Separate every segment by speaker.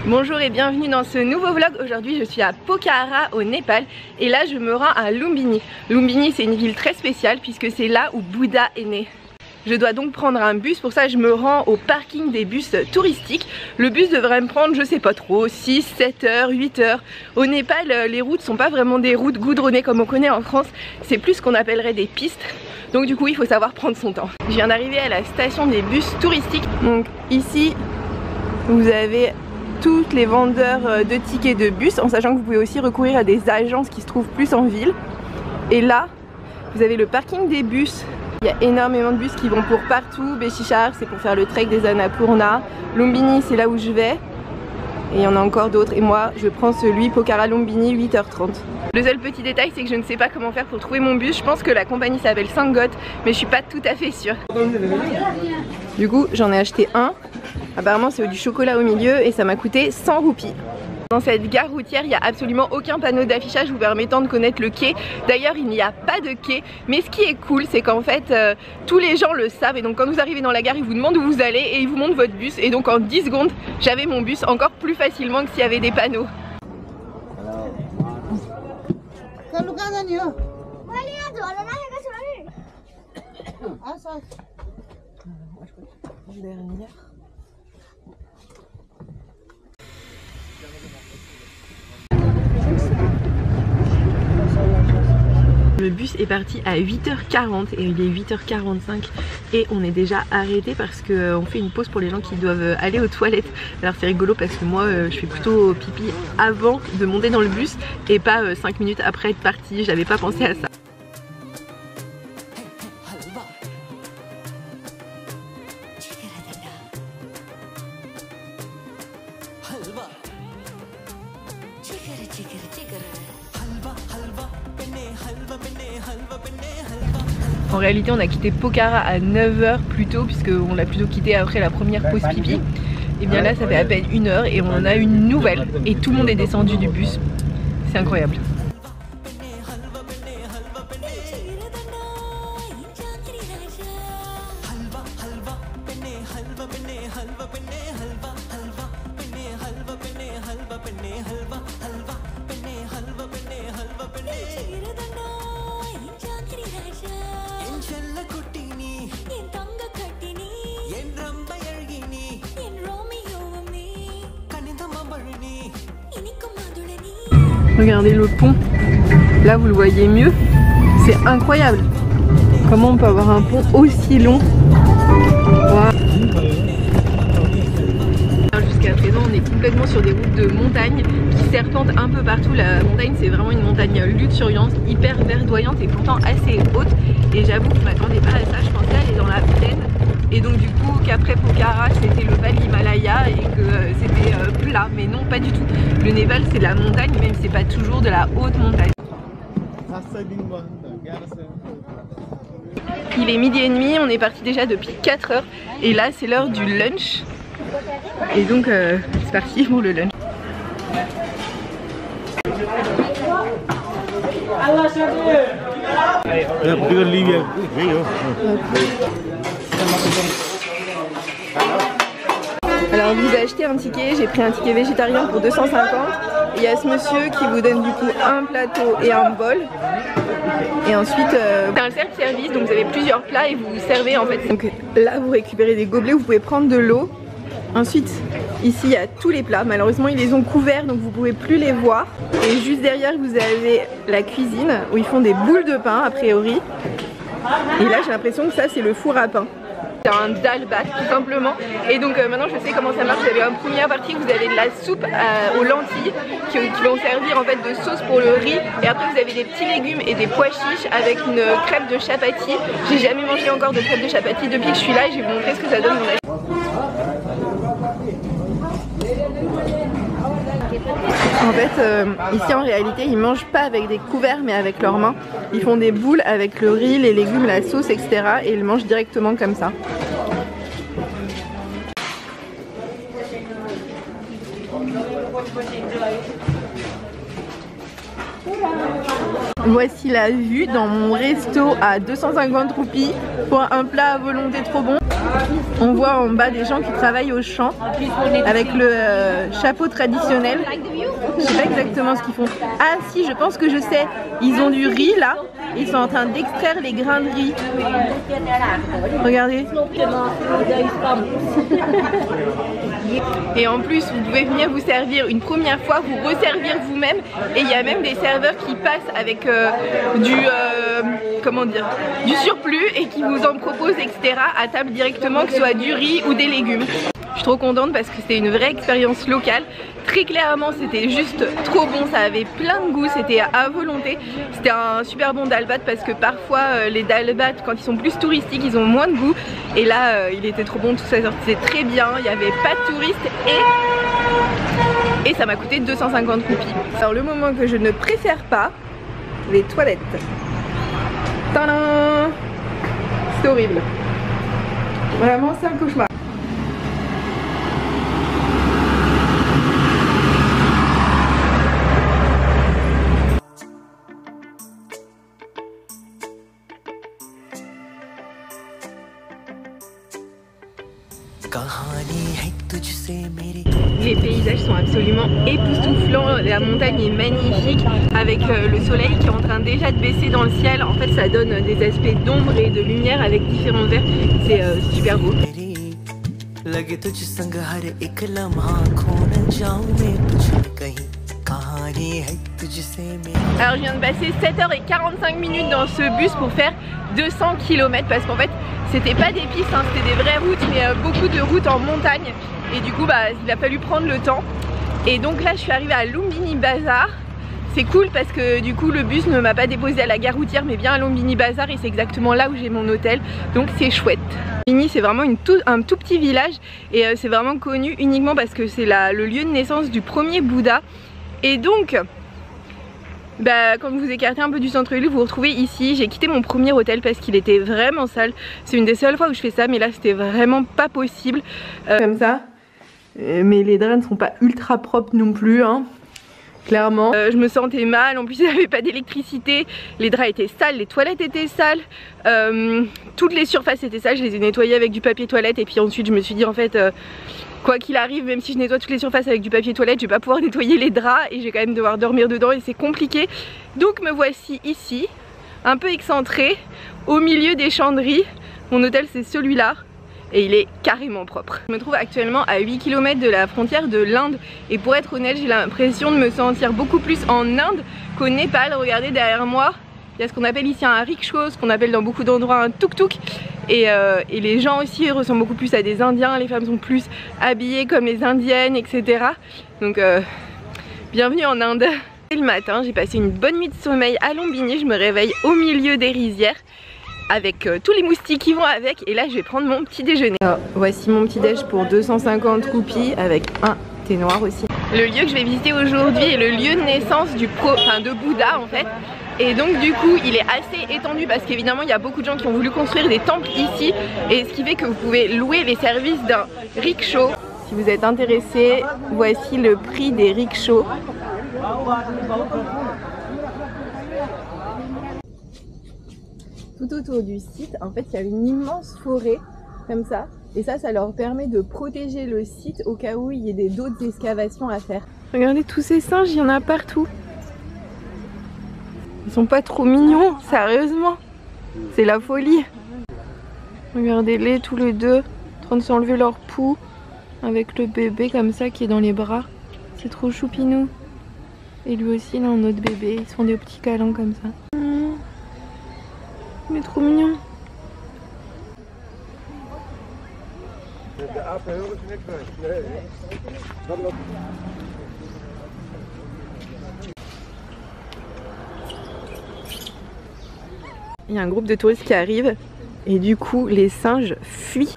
Speaker 1: Bonjour et bienvenue dans ce nouveau vlog. Aujourd'hui je suis à Pokhara au Népal et là je me rends à Lumbini. Lumbini c'est une ville très spéciale puisque c'est là où Bouddha est né. Je dois donc prendre un bus, pour ça je me rends au parking des bus touristiques. Le bus devrait me prendre, je sais pas trop, 6, 7 heures, 8 heures. Au Népal, les routes sont pas vraiment des routes goudronnées comme on connaît en France, c'est plus ce qu'on appellerait des pistes. Donc du coup il faut savoir prendre son temps. Je viens d'arriver à la station des bus touristiques. Donc ici vous avez toutes les vendeurs de tickets de bus, en sachant que vous pouvez aussi recourir à des agences qui se trouvent plus en ville. Et là vous avez le parking des bus. Il y a énormément de bus qui vont pour partout. Béchichar c'est pour faire le trek des Annapurna. Lumbini c'est là où je vais. Et il y en a encore d'autres. Et moi je prends celui Pokhara Lumbini 8h30. Le seul petit détail c'est que je ne sais pas comment faire pour trouver mon bus. Je pense que la compagnie s'appelle Sangot, mais je suis pas tout à fait sûre. Du coup j'en ai acheté un. Apparemment c'est du chocolat au milieu et ça m'a coûté 100 roupies. Dans cette gare routière, il n'y a absolument aucun panneau d'affichage vous permettant de connaître le quai. D'ailleurs, il n'y a pas de quai. Mais ce qui est cool, c'est qu'en fait, tous les gens le savent. Et donc quand vous arrivez dans la gare, ils vous demandent où vous allez et ils vous montrent votre bus. Et donc en 10 secondes, j'avais mon bus encore plus facilement que s'il y avait des panneaux. Le bus est parti à 8h40 et il est 8h45 et on est déjà arrêté parce qu'on fait une pause pour les gens qui doivent aller aux toilettes. Alors c'est rigolo parce que moi je fais plutôt pipi avant de monter dans le bus et pas 5 minutes après être parti, j'avais pas pensé à ça. En réalité on a quitté Pokhara à 9h plus tôt puisqu'on l'a plutôt quitté après la première pause pipi. Et bien là ça fait à peine 1 heure et on en a une nouvelle et tout le monde est descendu du bus. C'est incroyable. Regardez le pont, là vous le voyez mieux, c'est incroyable. Comment on peut avoir un pont aussi long? Wow. Jusqu'à présent on est complètement sur des routes de montagne qui serpentent un peu partout. La montagne c'est vraiment une montagne luxuriante, hyper verdoyante et pourtant assez haute. Et j'avoue que je m'attendais pas à ça, je pensais aller dans la plaine. Et donc du coup qu'après Pokhara c'était le Val Himalaya et que c'était plat, mais non pas du tout. Le Népal c'est de la montagne même si c'est pas toujours de la haute montagne. Il est 12h30, on est parti déjà depuis 4 heures et là c'est l'heure du lunch. Et donc c'est parti pour le lunch. Alors vous achetez un ticket, j'ai pris un ticket végétarien pour 250. Il y a ce monsieur qui vous donne du coup un plateau et un bol. Et ensuite c'est un self-service, donc vous avez plusieurs plats et vous vous servez en fait. Donc là vous récupérez des gobelets, vous pouvez prendre de l'eau. Ensuite ici il y a tous les plats, malheureusement ils les ont couverts donc vous pouvez plus les voir. Et juste derrière vous avez la cuisine où ils font des boules de pain a priori. Et là j'ai l'impression que ça c'est le four à pain. C'est un dal bhat tout simplement. Et donc maintenant je sais comment ça marche. Vous avez en première partie vous avez de la soupe aux lentilles qui vont servir en fait de sauce pour le riz. Et après vous avez des petits légumes et des pois chiches avec une crêpe de chapati. J'ai jamais mangé encore de crêpe de chapati depuis que je suis là et je vais vous montrer ce que ça donne. En fait, ici en réalité, ils mangent pas avec des couverts mais avec leurs mains. Ils font des boules avec le riz, les légumes, la sauce, etc. et ils mangent directement comme ça. Voici la vue dans mon resto à 250 roupies pour un plat à volonté trop bon. On voit en bas des gens qui travaillent au champ avec le chapeau traditionnel. Je sais pas exactement ce qu'ils font. Ah si, je pense que je sais. Ils ont du riz là. Ils sont en train d'extraire les grains de riz. Regardez. Et en plus, vous pouvez venir vous servir une première fois, vous resservir vous-même. Et il y a même des serveurs qui passent avec comment dire, du surplus et qui vous en proposent, etc. à table directement, que ce soit du riz ou des légumes. Je suis trop contente parce que c'était une vraie expérience locale. Très clairement, c'était juste trop bon, ça avait plein de goût, c'était à volonté. C'était un super bon dalbat parce que parfois les dalbats, quand ils sont plus touristiques, ils ont moins de goût. Et là, il était trop bon, tout ça sortait très bien, il n'y avait pas de touristes et ça m'a coûté 250 roupies. Alors le moment que je ne préfère pas, les toilettes. Tadam! C'est horrible. Vraiment, c'est un cauchemar. Les paysages sont absolument époustouflants, la montagne est magnifique avec le soleil qui est en train déjà de baisser dans le ciel. En fait ça donne des aspects d'ombre et de lumière avec différents verts, c'est super beau. Alors je viens de passer 7h45 dans ce bus pour faire 200 km parce qu'en fait c'était pas des pistes, hein, c'était des vraies routes mais beaucoup de routes en montagne et du coup bah, il a fallu prendre le temps. Et donc là je suis arrivée à Lumbini Bazar. C'est cool parce que du coup le bus ne m'a pas déposé à la gare routière mais bien à Lumbini Bazar et c'est exactement là où j'ai mon hôtel, donc c'est chouette. Lumbini c'est vraiment un tout petit village et c'est vraiment connu uniquement parce que c'est le lieu de naissance du premier Bouddha. Et donc bah, quand vous écartez un peu du centre-ville, vous vous retrouvez ici. J'ai quitté mon premier hôtel parce qu'il était vraiment sale. C'est une des seules fois où je fais ça, mais là c'était vraiment pas possible. Comme ça. Mais les draps ne sont pas ultra propres non plus, hein. Clairement. Je me sentais mal, en plus il n'y avait pas d'électricité. Les draps étaient sales, les toilettes étaient sales. Toutes les surfaces étaient sales, je les ai nettoyées avec du papier toilette. Et puis ensuite je me suis dit en fait... quoi qu'il arrive, même si je nettoie toutes les surfaces avec du papier toilette, je vais pas pouvoir nettoyer les draps et je vais quand même devoir dormir dedans et c'est compliqué. Donc me voici ici, un peu excentré, au milieu des champs de riz. Mon hôtel c'est celui-là et il est carrément propre. Je me trouve actuellement à 8 km de la frontière de l'Inde et pour être honnête, j'ai l'impression de me sentir beaucoup plus en Inde qu'au Népal. Regardez derrière moi, il y a ce qu'on appelle ici un rickshaw, ce qu'on appelle dans beaucoup d'endroits un tuk-tuk. Et les gens aussi ressemblent beaucoup plus à des Indiens, les femmes sont plus habillées comme les Indiennes, etc. Donc bienvenue en Inde. Et le matin, j'ai passé une bonne nuit de sommeil à Lumbini, je me réveille au milieu des rizières avec tous les moustiques qui vont avec et là je vais prendre mon petit déjeuner. Alors, voici mon petit déj pour 250 roupies avec un thé noir aussi. Le lieu que je vais visiter aujourd'hui est le lieu de naissance de Bouddha en fait. Et donc du coup il est assez étendu parce qu'évidemment il y a beaucoup de gens qui ont voulu construire des temples ici. Et ce qui fait que vous pouvez louer les services d'un rickshaw. Si vous êtes intéressé, voici le prix des rickshaws. Tout autour du site, en fait il y a une immense forêt comme ça. Et ça leur permet de protéger le site au cas où il y ait d'autres excavations à faire. Regardez tous ces singes, il y en a partout. Ils sont pas trop mignons, sérieusement. C'est la folie. Regardez-les tous les deux, en train de s'enlever leur poux avec le bébé comme ça qui est dans les bras. C'est trop choupinou. Et lui aussi, il a un autre bébé. Ils se font des petits câlins comme ça. Il est trop mignon. Il y a un groupe de touristes qui arrive et du coup les singes fuient.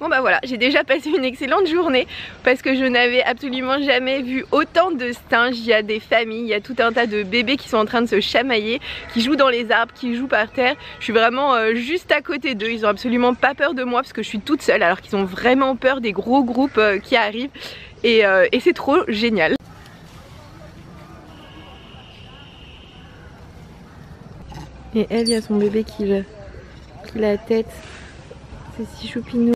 Speaker 1: Bon bah voilà, j'ai déjà passé une excellente journée parce que je n'avais absolument jamais vu autant de singes. Il y a des familles, il y a tout un tas de bébés qui sont en train de se chamailler, qui jouent dans les arbres, qui jouent par terre. Je suis vraiment juste à côté d'eux, ils ont absolument pas peur de moi parce que je suis toute seule alors qu'ils ont vraiment peur des gros groupes qui arrivent et c'est trop génial. Et elle, il y a son bébé qui la tête, c'est si choupinou.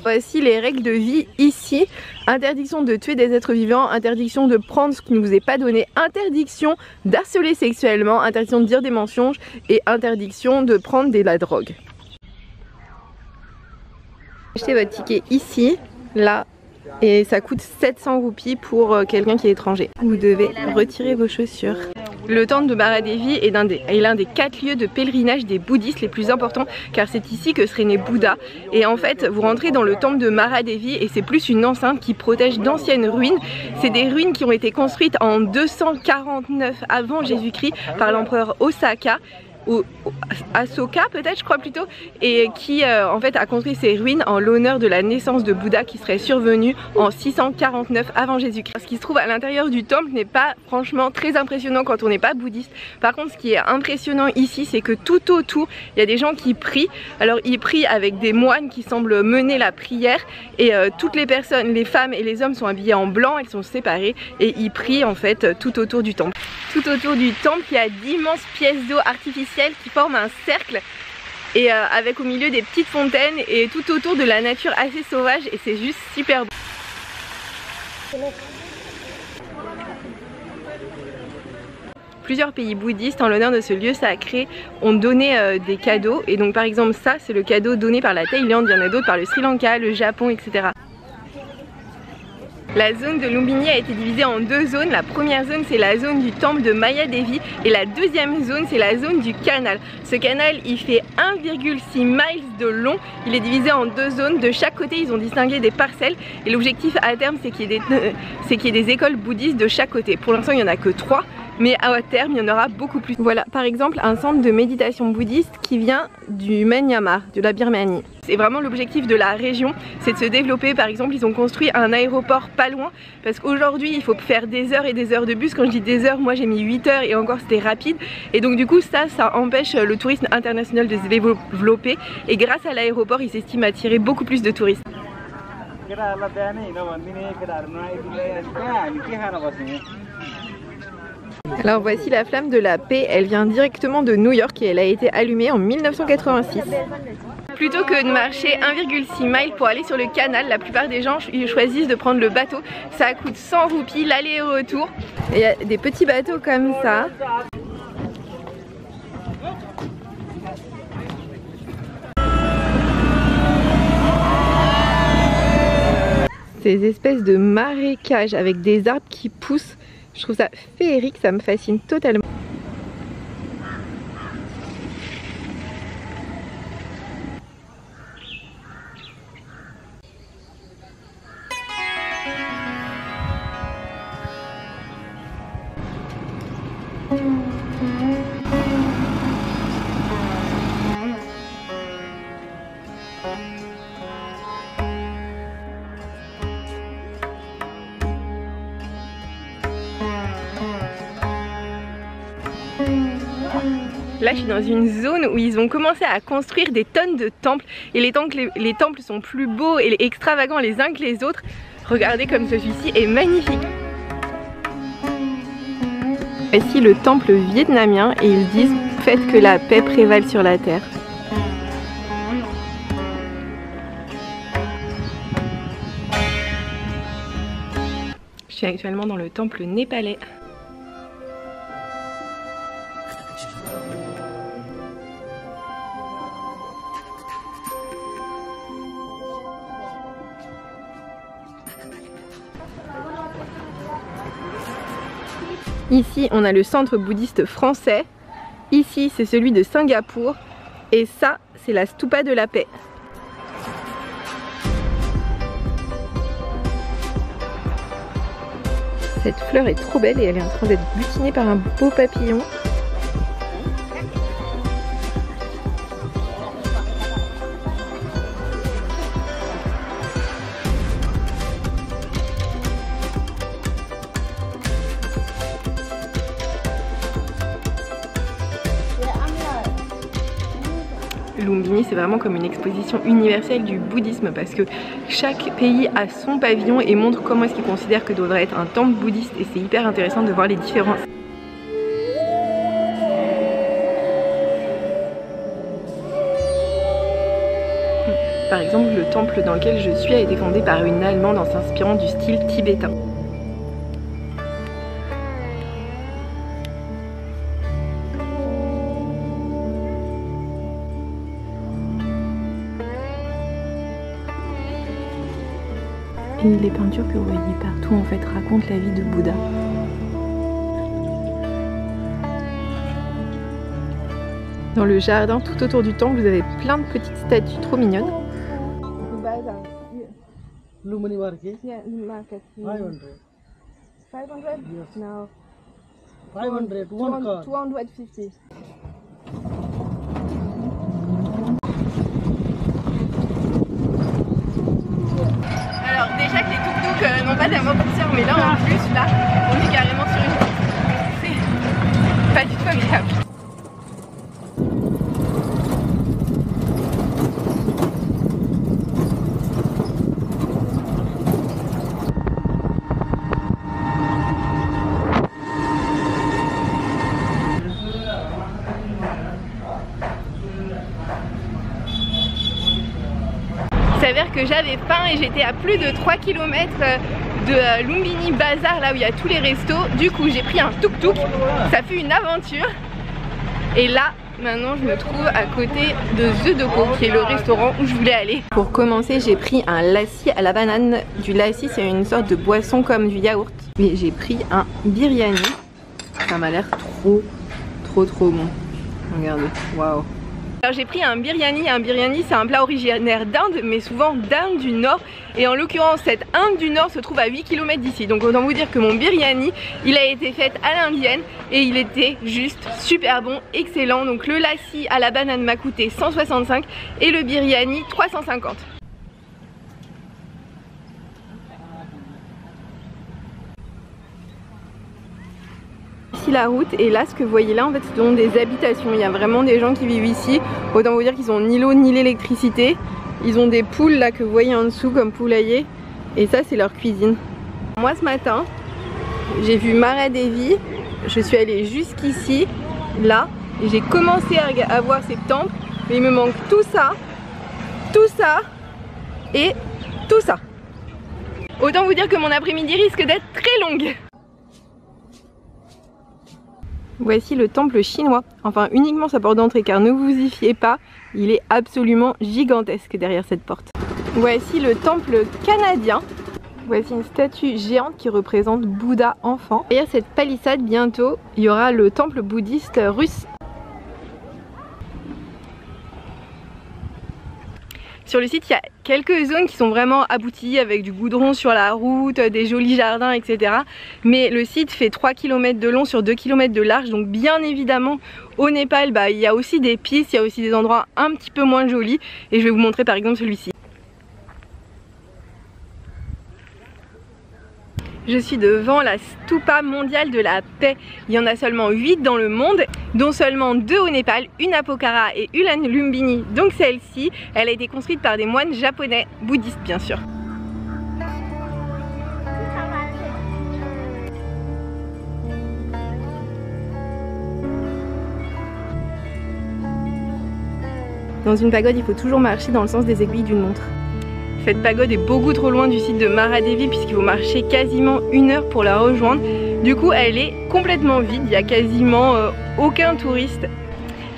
Speaker 1: Voici les règles de vie ici. Interdiction de tuer des êtres vivants, interdiction de prendre ce qui ne vous est pas donné, interdiction d'harceler sexuellement, interdiction de dire des mensonges et interdiction de prendre de la drogue. Achetez votre ticket ici, là, et ça coûte 700 roupies pour quelqu'un qui est étranger. Vous devez retirer vos chaussures. Le temple de Maharadevi est l'un des 4 lieux de pèlerinage des bouddhistes les plus importants car c'est ici que serait né Bouddha. Et en fait vous rentrez dans le temple de Maharadevi et c'est plus une enceinte qui protège d'anciennes ruines. C'est des ruines qui ont été construites en 249 avant Jésus-Christ par l'empereur Osaka. Ou Asoka peut-être, je crois plutôt, et qui en fait a construit ces ruines en l'honneur de la naissance de Bouddha qui serait survenue en 649 avant Jésus-Christ. Ce qui se trouve à l'intérieur du temple n'est pas franchement très impressionnant quand on n'est pas bouddhiste. Par contre ce qui est impressionnant ici c'est que tout autour il y a des gens qui prient. Alors ils prient avec des moines qui semblent mener la prière et toutes les personnes, les femmes et les hommes sont habillés en blanc, elles sont séparées et ils prient en fait tout autour du temple. Tout autour du temple il y a d'immenses pièces d'eau artificielles qui forment un cercle et avec au milieu des petites fontaines et tout autour de la nature assez sauvage et c'est juste super beau. Plusieurs pays bouddhistes en l'honneur de ce lieu sacré ont donné des cadeaux et donc par exemple ça c'est le cadeau donné par la Thaïlande, il y en a d'autres par le Sri Lanka, le Japon, etc. La zone de Lumbini a été divisée en 2 zones. La première zone c'est la zone du temple de Mayadevi et la deuxième zone c'est la zone du canal. Ce canal il fait 1,6 miles de long, il est divisé en 2 zones, de chaque côté ils ont distingué des parcelles et l'objectif à terme c'est qu'il y ait des écoles bouddhistes de chaque côté. Pour l'instant il n'y en a que 3. Mais à terme, il y en aura beaucoup plus. Voilà, par exemple, un centre de méditation bouddhiste qui vient du Myanmar, de la Birmanie. C'est vraiment l'objectif de la région, c'est de se développer. Par exemple, ils ont construit un aéroport pas loin parce qu'aujourd'hui, il faut faire des heures et des heures de bus. Quand je dis des heures, moi j'ai mis 8 heures et encore c'était rapide. Et donc du coup, ça empêche le tourisme international de se développer. Et grâce à l'aéroport, ils s'estiment attirer beaucoup plus de touristes. Alors voici la flamme de la paix, elle vient directement de New York et elle a été allumée en 1986. Plutôt que de marcher 1,6 miles pour aller sur le canal, la plupart des gens choisissent de prendre le bateau. Ça coûte 100 roupies l'aller et retour. Et il y a des petits bateaux comme ça. Ces espèces de marécages avec des arbres qui poussent. Je trouve ça féerique, ça me fascine totalement. Là je suis dans une zone où ils ont commencé à construire des tonnes de temples et les temples sont plus beaux et extravagants les uns que les autres. Regardez comme celui-ci est magnifique. Voici le temple vietnamien et ils disent faites que la paix prévale sur la terre. Je suis actuellement dans le temple népalais. Ici on a le centre bouddhiste français, ici c'est celui de Singapour et ça c'est la stupa de la paix. Cette fleur est trop belle et elle est en train d'être butinée par un beau papillon. Lumbini, c'est vraiment comme une exposition universelle du bouddhisme parce que chaque pays a son pavillon et montre comment est-ce qu'il considère que devrait être un temple bouddhiste, et c'est hyper intéressant de voir les différences. Par exemple, le temple dans lequel je suis a été fondé par une Allemande en s'inspirant du style tibétain. Et les peintures que vous voyez partout en fait racontent la vie de Bouddha. Dans le jardin tout autour du temple, vous avez plein de petites statues trop mignonnes.
Speaker 2: Lumbini market?
Speaker 1: Yeah, market.
Speaker 2: 500.
Speaker 1: 500?
Speaker 2: Yes.
Speaker 1: No.
Speaker 2: 500, one car.
Speaker 1: 250. Alors déjà que les tuk-tuk n'ont pas d'amortisseur, mais là en plus, là, on est carrément sur une piste. C'est pas du tout agréable. Il s'avère que j'avais faim et j'étais à plus de 3 km de Lumbini Bazar, là où il y a tous les restos. Du coup j'ai pris un tuk-tuk, ça fut une aventure. Et là maintenant je me trouve à côté de The Doko, qui est le restaurant où je voulais aller. Pour commencer, j'ai pris un lassi à la banane. Du lassi, c'est une sorte de boisson comme du yaourt. Et j'ai pris un biryani. Ça m'a l'air trop bon. Regardez, waouh. Alors j'ai pris un biryani c'est un plat originaire d'Inde, mais souvent d'Inde du Nord, et en l'occurrence cette Inde du Nord se trouve à 8 km d'ici, donc autant vous dire que mon biryani il a été fait à l'indienne et il était juste super bon, excellent. Donc le lassi à la banane m'a coûté 165 et le biryani 350. Ici la route, et là ce que vous voyez là en fait ce sont des habitations, il y a vraiment des gens qui vivent ici. Autant vous dire qu'ils ont ni l'eau ni l'électricité. Ils ont des poules là que vous voyez en dessous comme poulailler, et ça c'est leur cuisine. Moi ce matin j'ai vu Maradevi, je suis allée jusqu'ici là et j'ai commencé à voir ces temples, mais il me manque tout ça et tout ça. Autant vous dire que mon après-midi risque d'être très longue. Voici le temple chinois, enfin uniquement sa porte d'entrée car ne vous y fiez pas, il est absolument gigantesque derrière cette porte. Voici le temple canadien, voici une statue géante qui représente Bouddha enfant. Derrière cette palissade bientôt il y aura le temple bouddhiste russe. Sur le site, il y a quelques zones qui sont vraiment abouties avec du goudron sur la route, des jolis jardins, etc. Mais le site fait 3 km de long sur 2 km de large. Donc bien évidemment, au Népal, il y a aussi des pistes, il y a aussi des endroits un petit peu moins jolis. Et je vais vous montrer par exemple celui-ci. Je suis devant la stupa mondiale de la paix. Il y en a seulement 8 dans le monde, dont seulement 2 au Népal, une à Pokhara et une à Lumbini. Donc celle-ci, elle a été construite par des moines japonais, bouddhistes bien sûr. Dans une pagode, il faut toujours marcher dans le sens des aiguilles d'une montre. Cette pagode est beaucoup trop loin du site de Maradevi puisqu'il faut marcher quasiment 1 heure pour la rejoindre. Du coup elle est complètement vide, il n'y a quasiment aucun touriste.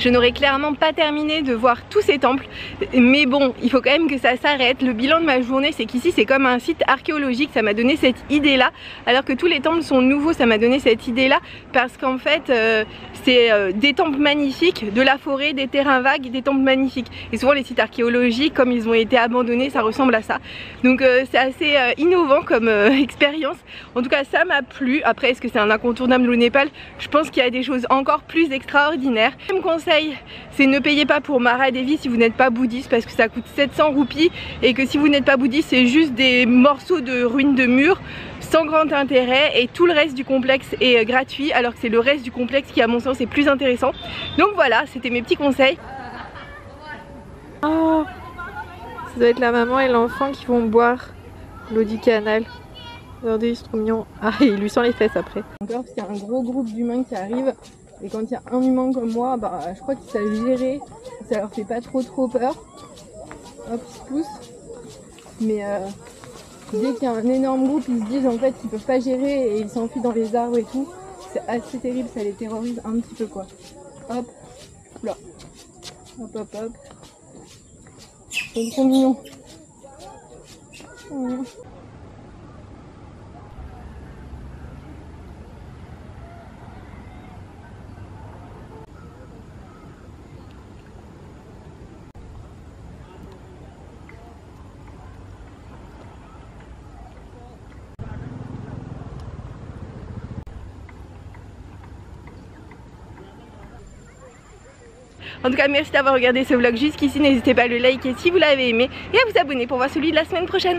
Speaker 1: Je n'aurai clairement pas terminé de voir tous ces temples, mais bon, il faut quand même que ça s'arrête. Le bilan de ma journée, c'est qu'ici c'est comme un site archéologique, ça m'a donné cette idée là, alors que tous les temples sont nouveaux, ça m'a donné cette idée là, parce qu'en fait c'est des temples magnifiques, de la forêt, des terrains vagues, des temples magnifiques. Et souvent les sites archéologiques, comme ils ont été abandonnés, ça ressemble à ça. Donc c'est assez innovant comme expérience. En tout cas ça m'a plu. Après est-ce que c'est un incontournable au Népal? Je pense qu'il y a des choses encore plus extraordinaires. Le deuxième conseil, c'est ne payez pas pour Mara Devi si vous n'êtes pas bouddhiste, parce que ça coûte 700 roupies, et que si vous n'êtes pas bouddhiste c'est juste des morceaux de ruines de murs sans grand intérêt, et tout le reste du complexe est gratuit, alors que c'est le reste du complexe qui à mon sens est plus intéressant. Donc voilà, c'était mes petits conseils. Oh, ça doit être la maman et l'enfant qui vont boire l'eau du canal. Regardez, c'est trop mignon. Ah, il lui sent les fesses après. Encore parce qu'il y a un gros groupe d'humains qui arrive, et quand il y a un humain comme moi, bah je crois qu'ils savent gérer, ça leur fait pas trop peur. Hop, ils se poussent. Mais dès qu'il y a un énorme groupe, ils se disent en fait qu'ils peuvent pas gérer et ils s'enfuient dans les arbres et tout. C'est assez terrible, ça les terrorise un petit peu quoi. Hop, là. Hop, hop, hop. C'est trop mignon. En tout cas, merci d'avoir regardé ce vlog jusqu'ici. N'hésitez pas à le liker si vous l'avez aimé et à vous abonner pour voir celui de la semaine prochaine.